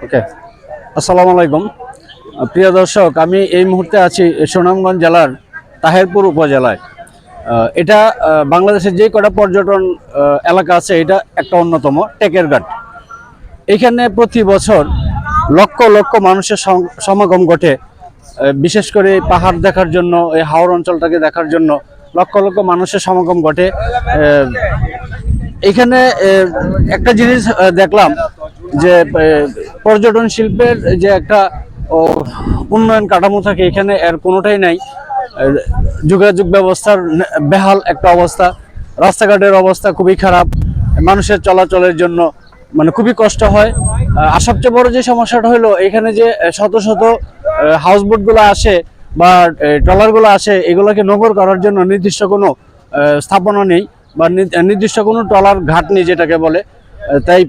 ওকে, আসসালামু আলাইকুম। প্রিয় দর্শক, আমি এই মুহূর্তে আছি সুনামগঞ্জ জেলার তাহেরপুর উপজেলায়। এটা বাংলাদেশের যে কটা পর্যটন এলাকা আছে, এটা একটা অন্যতম টেকের ঘাট। এখানে প্রতি বছর লক্ষ লক্ষ মানুষের সমাগম ঘটে। বিশেষ করে এই পাহাড় দেখার জন্য, এই হাওর অঞ্চলটাকে দেখার জন্য লক্ষ লক্ষ মানুষের সমাগম ঘটে। এখানে একটা জিনিস দেখলাম যে পর্যটন শিল্পের যে একটা উন্নয়ন কাঠামো থাকে, এখানে এর কোনোটাই নাই। যোগাযোগ ব্যবস্থার বেহাল একটা অবস্থা, রাস্তাঘাটের অবস্থা খুবই খারাপ, মানুষের চলাচলের জন্য মানে খুবই কষ্ট হয়। আর সবচেয়ে বড় যে সমস্যাটা হলো, এখানে যে শত শত হাউসবোটগুলো আসে বা ট্রলারগুলো আসে, এগুলোকে নোঙর করার জন্য নির্দিষ্ট কোনো স্থাপনা নেই বা নির্দিষ্ট কোনো ট্রলার ঘাট নেই যেটাকে বলে। তাই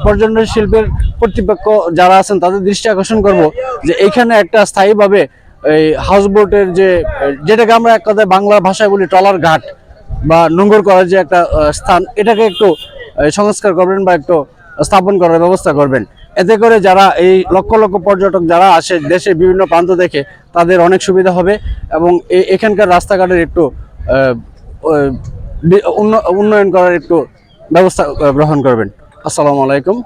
পর্যটন শিল্পের কর্তৃপক্ষ যারা আছেন তাদের দৃষ্টি আকর্ষণ করব যে এইখানে একটা স্থায়ীভাবে এই হাউসবোটের যেটাকে আমরা এক কথায় বাংলা ভাষায় বলি ট্রলার ঘাট বা নোঙর করার যে একটা স্থান, এটাকে একটু সংস্কার করবেন বা একটু স্থাপন করার ব্যবস্থা করবেন। এতে করে যারা এই লক্ষ লক্ষ পর্যটক যারা আসে দেশের বিভিন্ন প্রান্ত থেকে, তাদের অনেক সুবিধা হবে এবং এখানকার রাস্তাঘাটের একটু উন্নয়ন করার একটু ব্যবস্থা গ্রহণ করবেন। আসসালামু আলাইকুম।